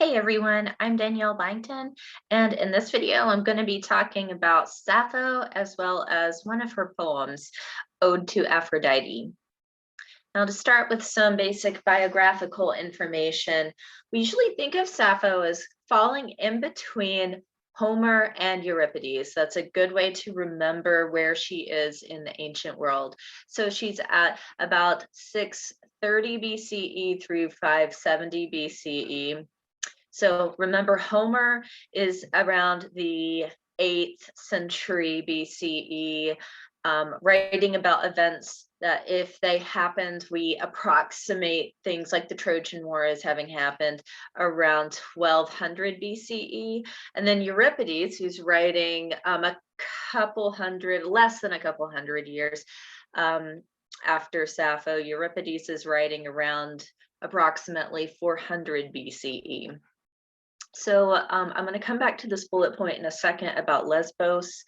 Hey everyone, I'm Danielle Byington, and in this video, I'm going to be talking about Sappho as well as one of her poems, Ode to Aphrodite. Now, to start with some basic biographical information, we usually think of Sappho as falling in between Homer and Euripides. That's a good way to remember where she is in the ancient world. So she's at about 630 BCE through 570 BCE. So remember, Homer is around the 8th century BCE, writing about events that if they happened, we approximate things like the Trojan War as having happened around 1200 BCE. And then Euripides, who's writing less than a couple hundred years after Sappho, Euripides is writing around approximately 400 BCE. So I'm going to come back to this bullet point in a second about Lesbos.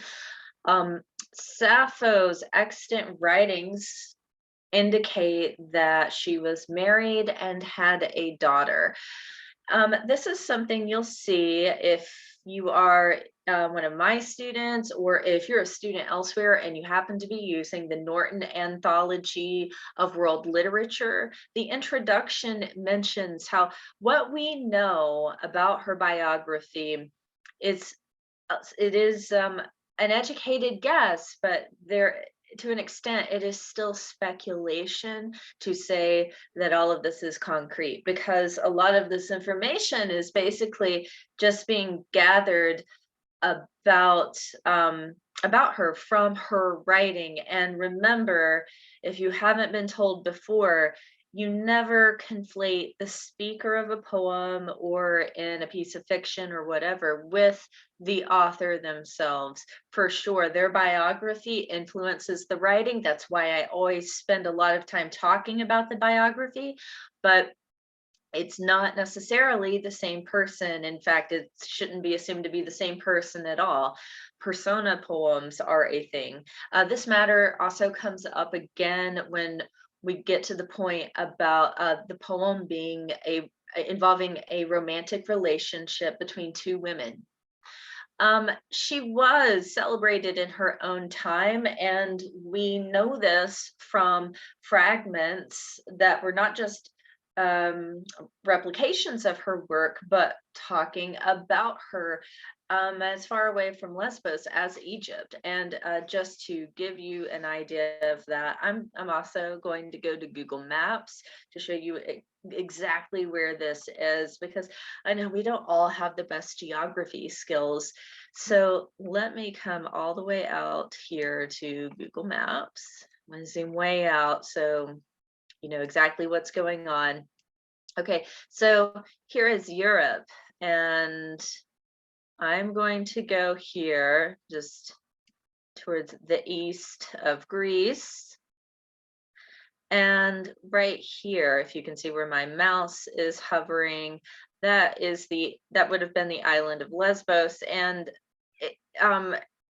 Sappho's extant writings indicate that she was married and had a daughter. This is something you'll see if you are one of my students, or if you're a student elsewhere and you happen to be using the Norton Anthology of World Literature. The introduction mentions how what we know about her biography is it is an educated guess, but there to an extent it is still speculation to say that all of this is concrete, because a lot of this information is basically just being gathered about her from her writing. And remember, if you haven't been told before, you never conflate the speaker of a poem or in a piece of fiction or whatever with the author themselves. For sure, their biography influences the writing. That's why I always spend a lot of time talking about the biography, but it's not necessarily the same person. In fact, it shouldn't be assumed to be the same person at all. Persona poems are a thing. This matter also comes up again when we get to the point about the poem being involving a romantic relationship between two women. She was celebrated in her own time, and we know this from fragments that were not just replications of her work, but talking about her as far away from Lesbos as Egypt. And just to give you an idea of that, I'm also going to go to Google Maps to show you exactly where this is, because I know we don't all have the best geography skills. So let me come all the way out here to Google Maps. I'm going to zoom way out so you know exactly what's going on. Okay, so here is Europe, and I'm going to go here just towards the east of Greece. And right here, if you can see where my mouse is hovering, that would have been the island of Lesbos. And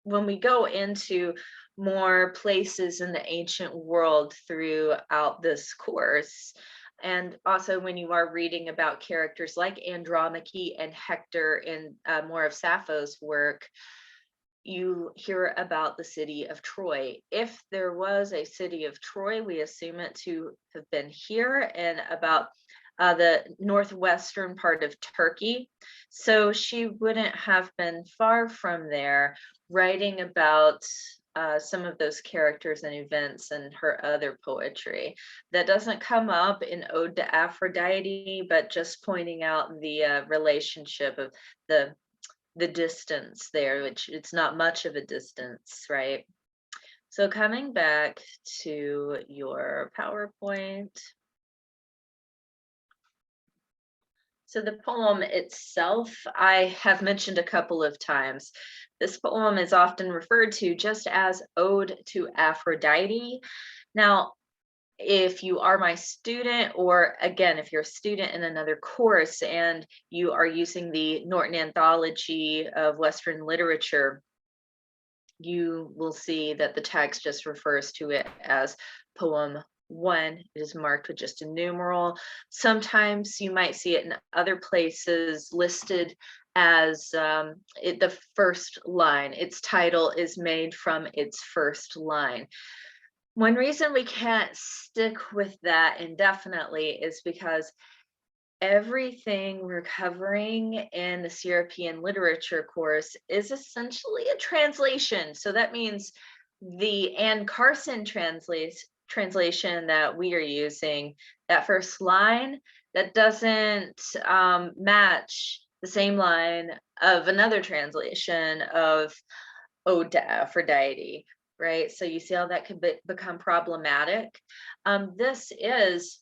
when we go into more places in the ancient world throughout this course, and also when you are reading about characters like Andromache and Hector in more of Sappho's work, you hear about the city of Troy. If there was a city of Troy, we assume it to have been here and about the northwestern part of Turkey. So she wouldn't have been far from there writing about some of those characters and events and her other poetry. That doesn't come up in Ode to Aphrodite, but just pointing out the relationship of the distance there, which it's not much of a distance, right? So coming back to your PowerPoint. So the poem itself, I have mentioned a couple of times. This poem is often referred to just as Ode to Aphrodite. Now, if you are my student, or again, if you're a student in another course and you are using the Norton Anthology of Western Literature, you will see that the text just refers to it as poem 1, it is marked with just a numeral. Sometimes you might see it in other places listed as the first line. Its title is made from its first line. One reason we can't stick with that indefinitely is because everything we're covering in this European literature course is essentially a translation. So that means the Anne Carson translation that we are using, that first line, that doesn't match the same line of another translation of Ode to Aphrodite, right? So you see how that could become problematic. This is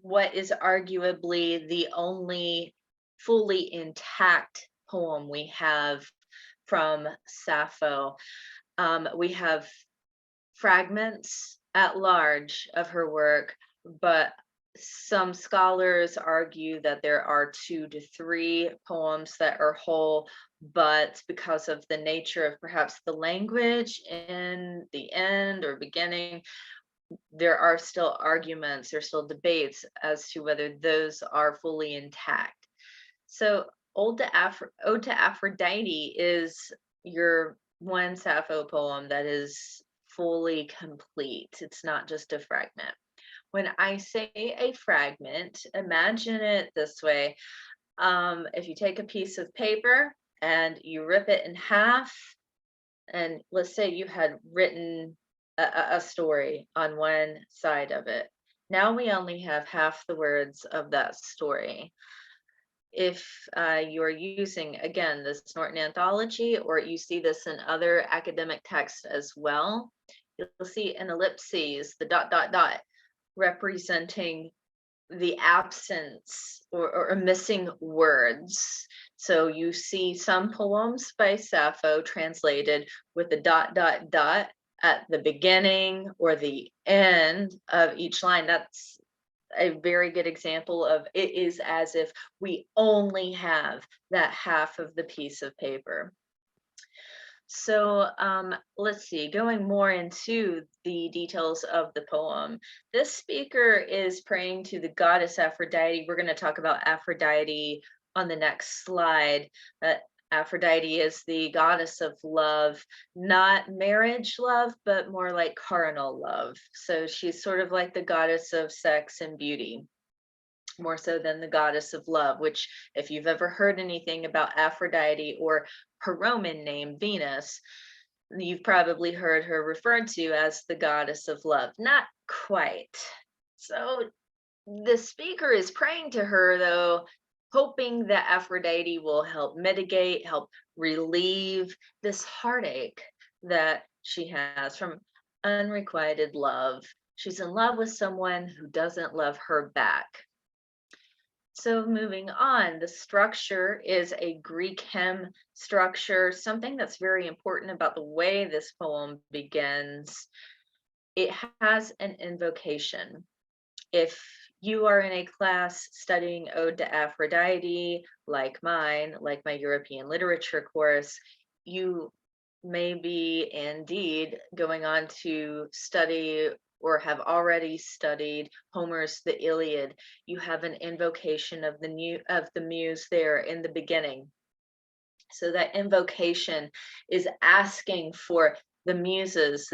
what is arguably the only fully intact poem we have from Sappho. We have fragments at large of her work, but some scholars argue that there are 2 to 3 poems that are whole, but because of the nature of perhaps the language in the end or beginning, there are still arguments, there's still debates as to whether those are fully intact. So Ode to Aphrodite is your one Sappho poem that is fully complete. It's not just a fragment. When I say a fragment, imagine it this way. If you take a piece of paper and you rip it in half, and let's say you had written a story on one side of it. Now we only have half the words of that story. If you're using, again, this Norton Anthology, or you see this in other academic texts as well, you'll see an ellipses, the dot, dot, dot, representing the absence or missing words. So you see some poems by Sappho translated with the dot, dot, dot at the beginning or the end of each line. That's a very good example of it is as if we only have that half of the piece of paper. So let's see, going more into the details of the poem. This speaker is praying to the goddess Aphrodite. We're going to talk about Aphrodite on the next slide. Aphrodite is the goddess of love, not marriage love, but more like carnal love. So she's sort of like the goddess of sex and beauty, more so than the goddess of love, which, if you've ever heard anything about Aphrodite or her Roman name, Venus, you've probably heard her referred to as the goddess of love. Not quite. So the speaker is praying to her, though, hoping that Aphrodite will help mitigate, help relieve this heartache that she has from unrequited love. She's in love with someone who doesn't love her back. So moving on, the structure is a Greek hymn structure, something that's very important about the way this poem begins. It has an invocation. If you are in a class studying Ode to Aphrodite, like mine, like my European literature course, you may be indeed going on to study or have already studied Homer's The Iliad. You have an invocation of the muse there in the beginning. So that invocation is asking for the muses,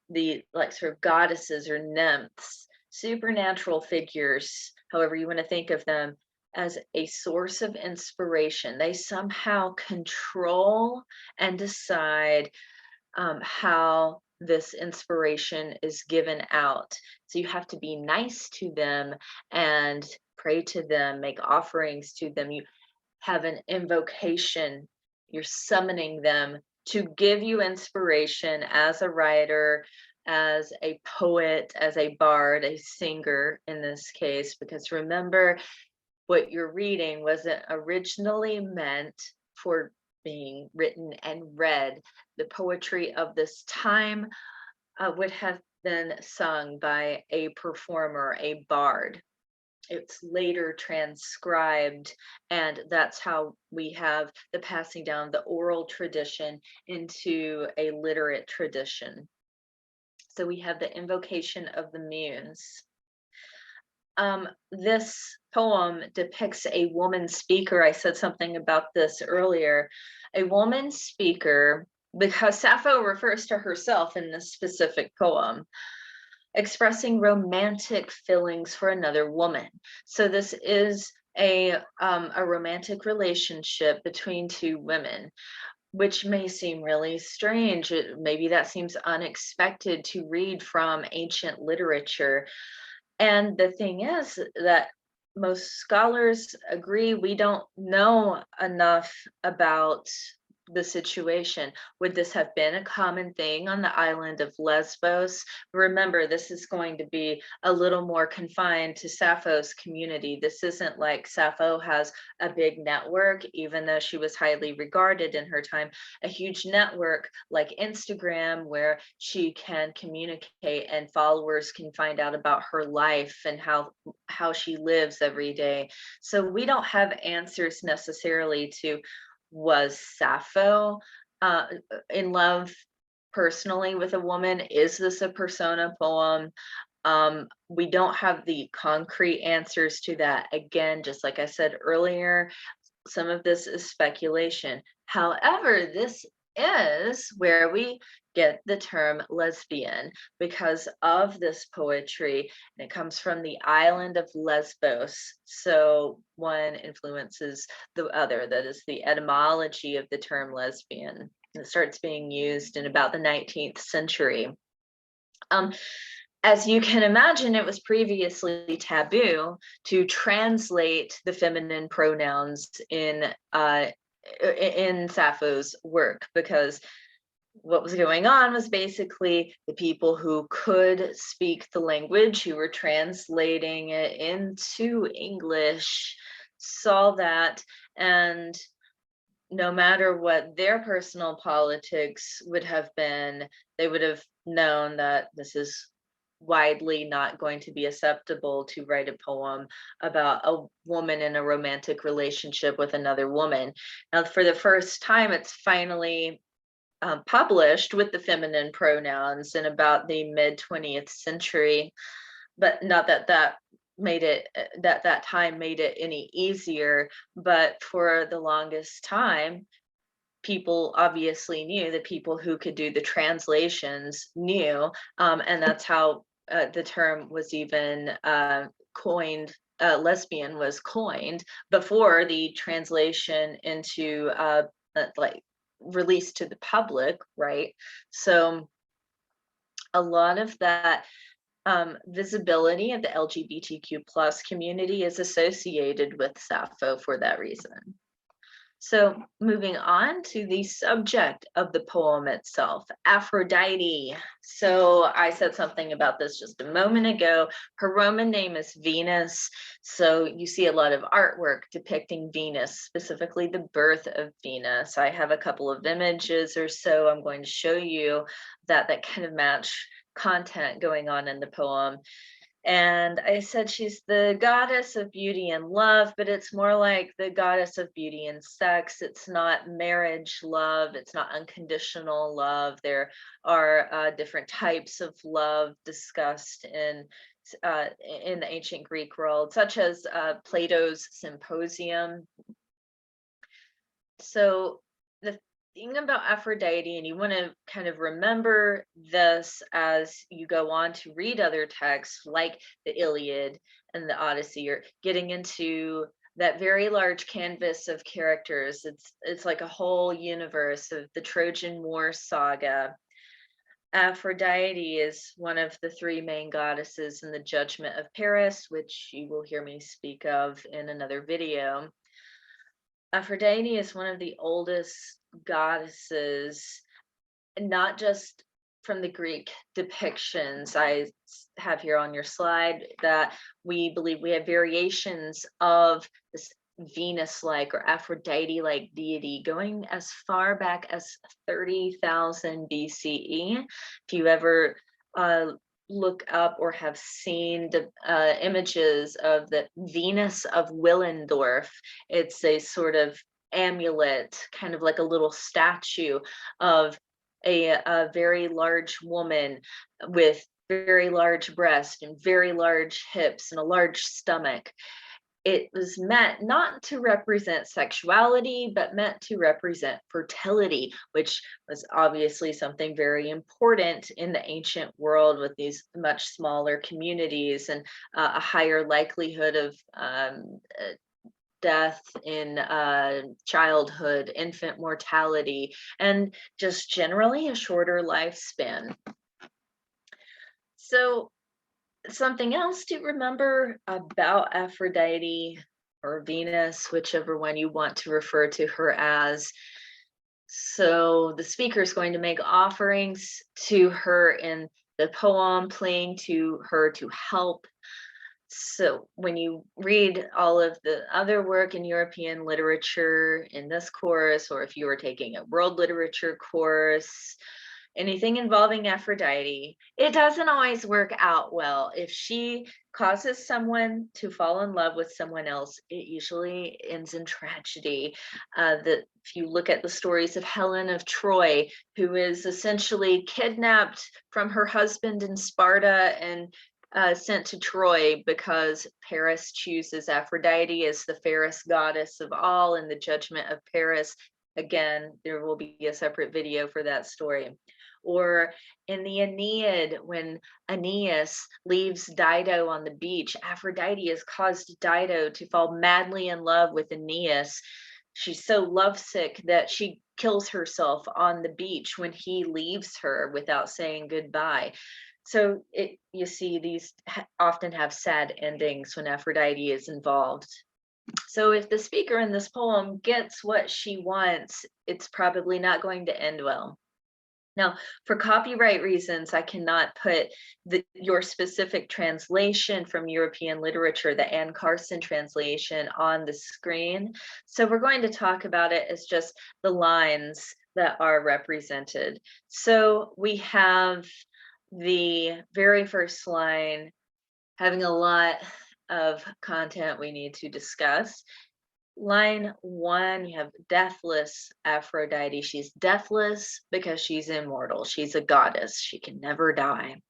the like sort of goddesses or nymphs, supernatural figures, however you want to think of them, as a source of inspiration. They somehow control and decide how this inspiration is given out. So you have to be nice to them and pray to them, make offerings to them. You have an invocation. You're summoning them to give you inspiration as a writer, as a poet, as a bard, a singer in this case, because remember, what you're reading wasn't originally meant for being written and read. The poetry of this time would have been sung by a performer, a bard. It's later transcribed, and that's how we have the passing down the oral tradition into a literate tradition. So we have the invocation of the muse. This poem depicts a woman speaker. I said something about this earlier. A woman speaker, because Sappho refers to herself in this specific poem, expressing romantic feelings for another woman. So this is a romantic relationship between two women, which may seem really strange. Maybe that seems unexpected to read from ancient literature. And the thing is that most scholars agree we don't know enough about the situation. Would this have been a common thing on the island of Lesbos? Remember, this is going to be a little more confined to Sappho's community. This isn't like Sappho has a big network, even though she was highly regarded in her time, a huge network like Instagram where she can communicate and followers can find out about her life and how she lives every day. So we don't have answers necessarily to, was Sappho in love personally with a woman? Is this a persona poem? We don't have the concrete answers to that. Again, just like I said earlier, some of this is speculation. However, this is where we get the term lesbian because of this poetry, and it comes from the island of Lesbos. So one influences the other. That is the etymology of the term lesbian. It starts being used in about the 19th century. As you can imagine, it was previously taboo to translate the feminine pronouns in Sappho's work, because what was going on was basically the people who could speak the language, who were translating it into English, saw that, and no matter what their personal politics would have been, they would have known that this is widely not going to be acceptable to write a poem about a woman in a romantic relationship with another woman. Now, for the first time, it's finally published with the feminine pronouns in about the mid 20th century, but not that that time made it any easier. But for the longest time, people obviously knew, the people who could do the translations knew, and that's how the term was even coined. Lesbian was coined before the translation into like released to the public, right? So a lot of that visibility of the LGBTQ plus community is associated with Sappho for that reason. So moving on to the subject of the poem itself, Aphrodite. So I said something about this just a moment ago. Her Roman name is Venus. So you see a lot of artwork depicting Venus, specifically the birth of Venus. I have a couple of images or so I'm going to show you that kind of match content going on in the poem. And I said she's the goddess of beauty and love, but it's more like the goddess of beauty and sex. It's not marriage love. It's not unconditional love. There are different types of love discussed in the ancient Greek world, such as Plato's Symposium. So the thing about Aphrodite, and you want to kind of remember this as you go on to read other texts like the Iliad and the Odyssey, you're getting into that very large canvas of characters. It's like a whole universe of the Trojan War saga. Aphrodite is one of the three main goddesses in the Judgment of Paris, which you will hear me speak of in another video. Aphrodite is one of the oldest goddesses, not just from the Greek depictions I have here on your slide, that we believe we have variations of this Venus-like or Aphrodite-like deity going as far back as 30,000 BCE. If you ever look up or have seen the images of the Venus of Willendorf, it's a sort of amulet, kind of like a little statue of a very large woman with very large breasts and very large hips and a large stomach. It was meant not to represent sexuality, but meant to represent fertility, which was obviously something very important in the ancient world with these much smaller communities and a higher likelihood of death in childhood, infant mortality, and just generally a shorter lifespan. So, something else to remember about Aphrodite or Venus, whichever one you want to refer to her as. So the speaker is going to make offerings to her in the poem, playing to her to help. So when you read all of the other work in European literature in this course, or if you were taking a world literature course, anything involving Aphrodite, it doesn't always work out well. If she causes someone to fall in love with someone else, it usually ends in tragedy. If you look at the stories of Helen of Troy, who is essentially kidnapped from her husband in Sparta and sent to Troy because Paris chooses Aphrodite as the fairest goddess of all in the judgment of Paris. Again, there will be a separate video for that story. Or in the Aeneid, when Aeneas leaves Dido on the beach, Aphrodite has caused Dido to fall madly in love with Aeneas. She's so lovesick that she kills herself on the beach when he leaves her without saying goodbye. So you see, these often have sad endings when Aphrodite is involved. So if the speaker in this poem gets what she wants, it's probably not going to end well. Now, for copyright reasons, I cannot put your specific translation from European literature, the Anne Carson translation, on the screen. So we're going to talk about it as just the lines that are represented. So we have the very first line having a lot of content we need to discuss. Line 1, you have deathless Aphrodite. She's deathless because she's immortal. She's a goddess. She can never die.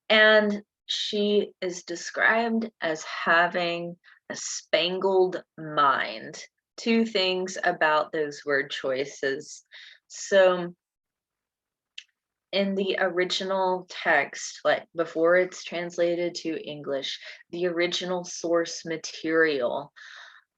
And she is described as having a spangled mind. Two things about those word choices. So in the original text, like before it's translated to English, the original source material,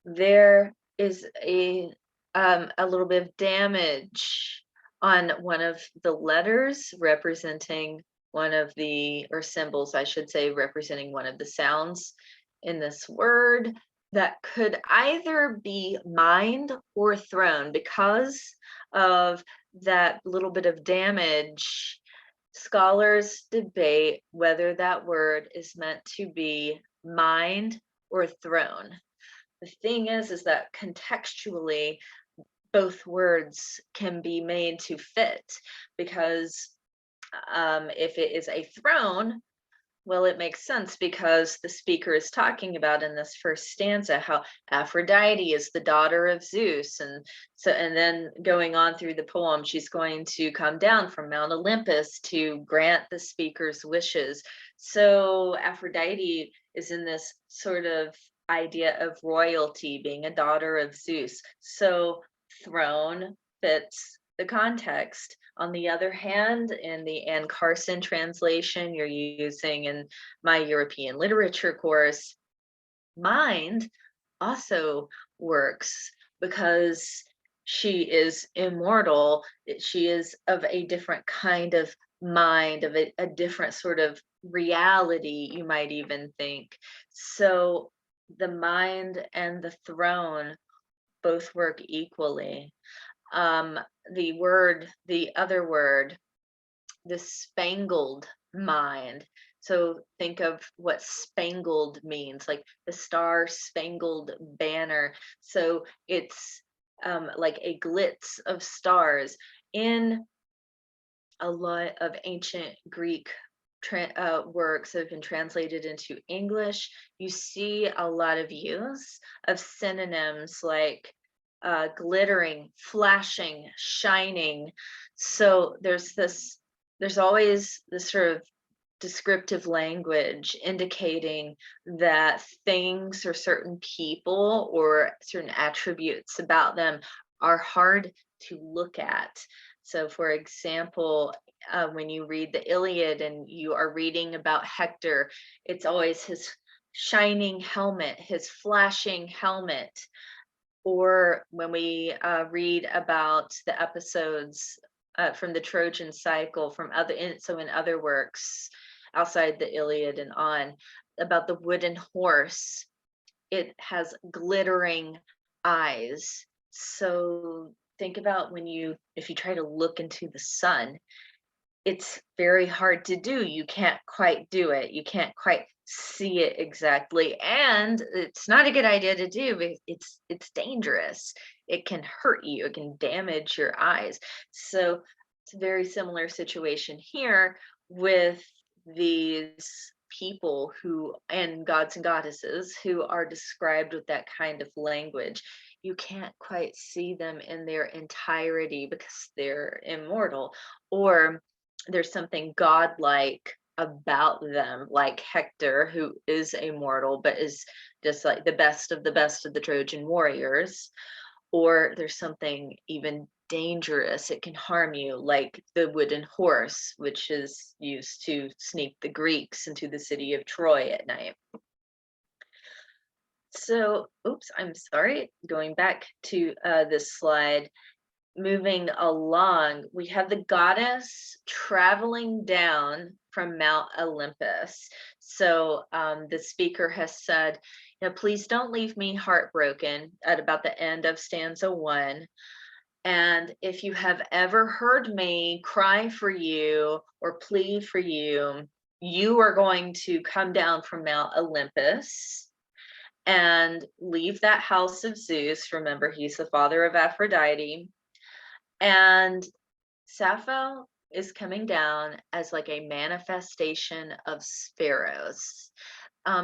there is a little bit of damage on one of the letters representing one of the, or symbols, I should say, representing one of the sounds in this word that could either be mind or throne. Because of that little bit of damage, scholars debate whether that word is meant to be mind or throne. The thing is that contextually, both words can be made to fit, because if it is a throne, well, it makes sense because the speaker is talking about in this first stanza how Aphrodite is the daughter of Zeus, and then going on through the poem, she's going to come down from Mount Olympus to grant the speaker's wishes. So Aphrodite is in this sort of idea of royalty, being a daughter of Zeus. So throne fits the context. On the other hand, in the Anne Carson translation you're using in my European literature course, mind also works because she is immortal. She is of a different kind of mind, of a different sort of reality, you might even think. So the mind and the throne both work equally. The other word, the spangled mind. So think of what spangled means, like the Star Spangled Banner. So it's like a glitz of stars. In a lot of ancient Greek works that have been translated into English, you see a lot of use of synonyms like glittering, flashing, shining. So there's always this sort of descriptive language indicating that things or certain people or certain attributes about them are hard to look at. So, for example, when you read the Iliad and you are reading about Hector, it's always his shining helmet, his flashing helmet. Or when we read about the episodes from the Trojan cycle, from in other works outside the Iliad and on, about the wooden horse, it has glittering eyes. So think about if you try to look into the sun, it's very hard to do. You can't quite do it. You can't quite see it exactly. And it's not a good idea to do. It's dangerous. It can hurt you. It can damage your eyes. So it's a very similar situation here with these people who and gods and goddesses who are described with that kind of language. You can't quite see them in their entirety because they're immortal, or there's something godlike about them, like Hector, who is immortal but is just like the best of the best of the Trojan warriors, or there's something even dangerous. It can harm you, like the wooden horse, which is used to sneak the Greeks into the city of Troy at night. So, oops, I'm sorry, going back to this slide. Moving along, we have the goddess traveling down from Mount Olympus. So the speaker has said, please don't leave me heartbroken at about the end of stanza 1. And if you have ever heard me cry for you or plead for you, you are going to come down from Mount Olympus and leave that house of Zeus. Remember, he's the father of Aphrodite. And Sappho is coming down as like a manifestation of sparrows.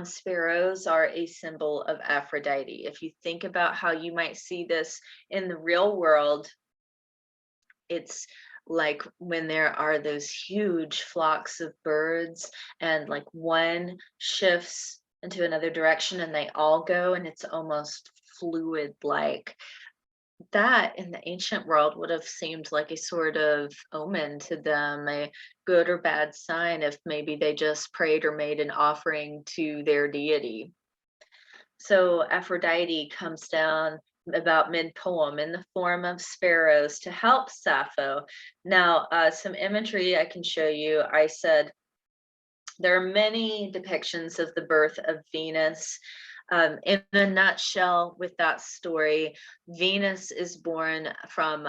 Sparrows are a symbol of Aphrodite. If you think about how you might see this in the real world, it's like when there are those huge flocks of birds and like one shifts into another direction and they all go, and it's almost fluid like. That in the ancient world would have seemed like a sort of omen to them, a good or bad sign if maybe they just prayed or made an offering to their deity. So Aphrodite comes down about mid-poem in the form of sparrows to help Sappho. Now, some imagery I can show you. I said there are many depictions of the birth of Venus. In a nutshell, with that story, Venus is born from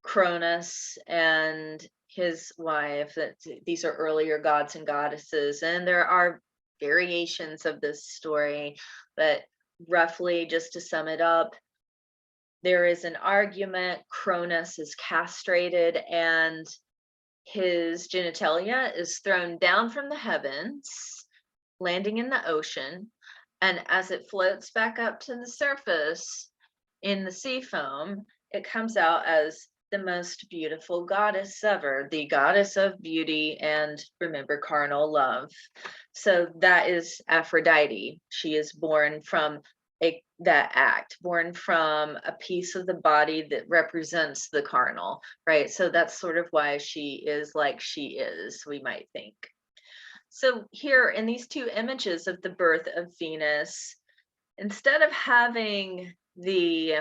Cronus and his wife. These are earlier gods and goddesses, and there are variations of this story, but roughly, just to sum it up, there is an argument. Cronus is castrated, and his genitalia is thrown down from the heavens, landing in the ocean. And as it floats back up to the surface in the sea foam, it comes out as the most beautiful goddess ever, the goddess of beauty and, remember, carnal love. So that is Aphrodite. She is born from that act, born from a piece of the body that represents the carnal, right? So that's sort of why she is like she is, we might think. So here in these two images of the birth of Venus, instead of having let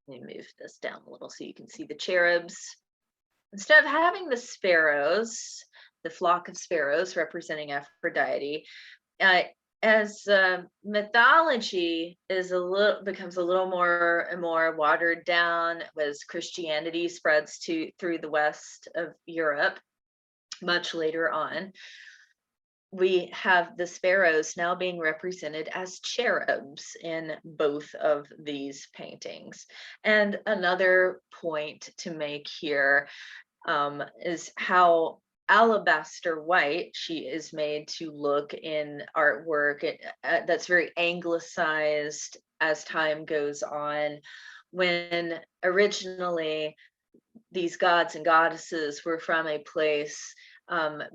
me move this down a little so you can see the cherubs. Instead of having the sparrows, the flock of sparrows representing Aphrodite, as mythology becomes a little more and more watered down as Christianity spreads through the west of Europe much later on, we have the sparrows now being represented as cherubs in both of these paintings. And another point to make here is how alabaster white she is made to look in artwork. That's very anglicized as time goes on. when originally these gods and goddesses were from a place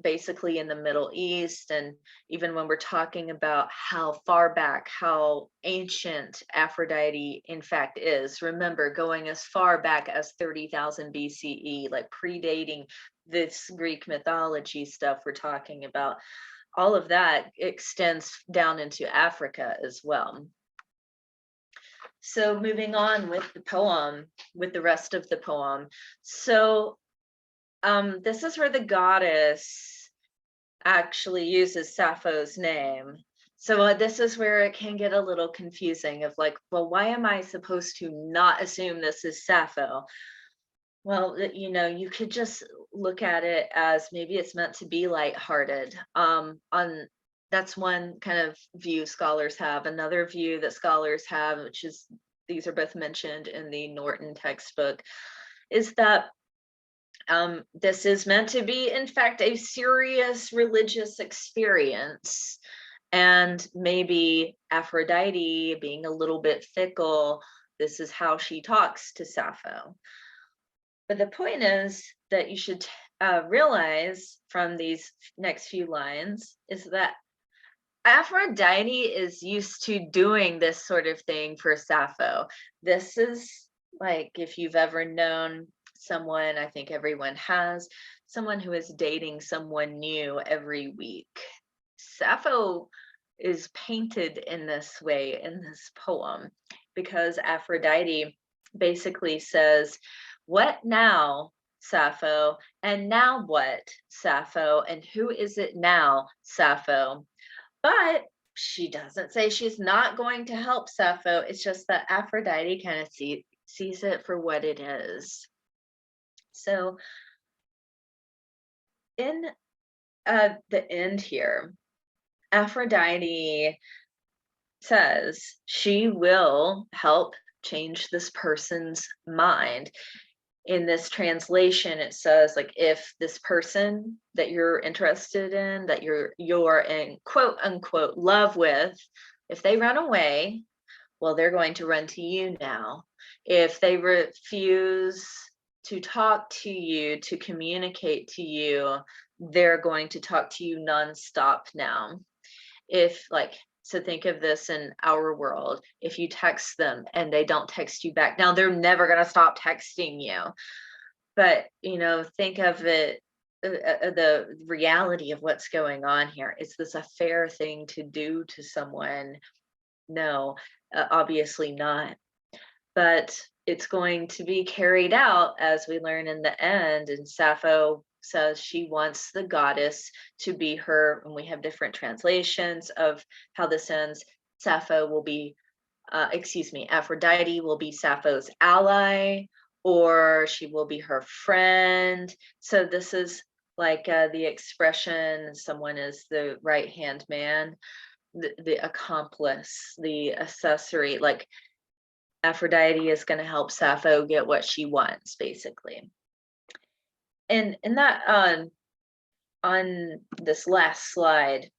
basically in the Middle East. And even when we're talking about how far back, how ancient Aphrodite in fact is, remember going as far back as 30,000 BCE, like predating this Greek mythology stuff we're talking about, all of that extends down into Africa as well. So moving on with the poem, with the rest of the poem. So this is where the goddess actually uses Sappho's name. So this is where it can get a little confusing of like, well, why am I supposed to not assume this is Sappho? Well, you know, you could just look at it as maybe it's meant to be lighthearted. On That's one kind of view scholars have. Another view that scholars have, which is these are both mentioned in the Norton textbook, is that this is meant to be, in fact, a serious religious experience. And maybe Aphrodite, being a little bit fickle, this is how she talks to Sappho. But the point is that you should realize from these next few lines is that Aphrodite is used to doing this sort of thing for Sappho. This is like if you've ever known someone, I think everyone has, someone who is dating someone new every week. Sappho is painted in this way in this poem because Aphrodite basically says, "What now, Sappho? And now what, Sappho? And who is it now, Sappho?" But she doesn't say she's not going to help Sappho. It's just that Aphrodite kind of sees it for what it is. So in the end here, Aphrodite says she will help change this person's mind. In this translation, it says like if this person that you're interested in, that you're in quote unquote love with, if they run away, well, they're going to run to you now. If they refuse to talk to you, to communicate to you, they're going to talk to you nonstop now. If like, so think of this in our world. If you text them and they don't text you back, now they're never going to stop texting you. But, you know, think of it, the reality of what's going on here. Is this a fair thing to do to someone? No, obviously not. But it's going to be carried out as we learn in the end. And Sappho says she wants the goddess to be her, and we have different translations of how this ends. Sappho will be, Aphrodite will be Sappho's ally, or she will be her friend. So this is like the expression, someone is the right-hand man, the accomplice, the accessory, like Aphrodite is going to help Sappho get what she wants, basically. And in that on this last slide,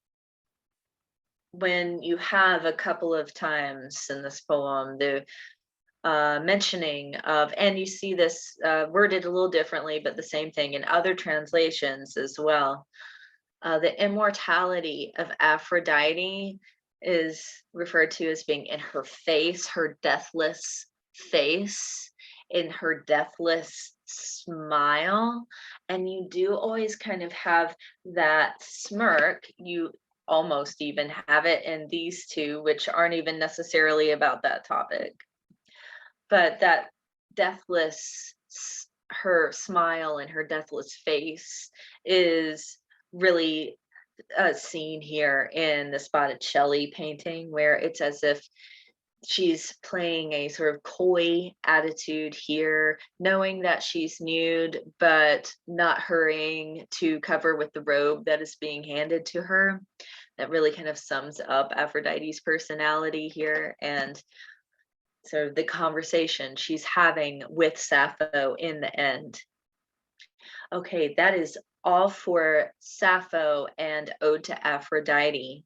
when you have a couple of times in this poem the mentioning of, and you see this worded a little differently, but the same thing in other translations as well, the immortality of Aphrodite is referred to as being in her face, her deathless face, in her deathless smile. And you do always kind of have that smirk. You almost even have it in these two, which aren't even necessarily about that topic. But that deathless, her smile and her deathless face is really seen here in the Botticelli painting, where it's as if she's playing a sort of coy attitude here, knowing that she's nude, but not hurrying to cover with the robe that is being handed to her. That really kind of sums up Aphrodite's personality here, and sort of the conversation she's having with Sappho in the end. Okay, that is all for Sappho and Ode to Aphrodite.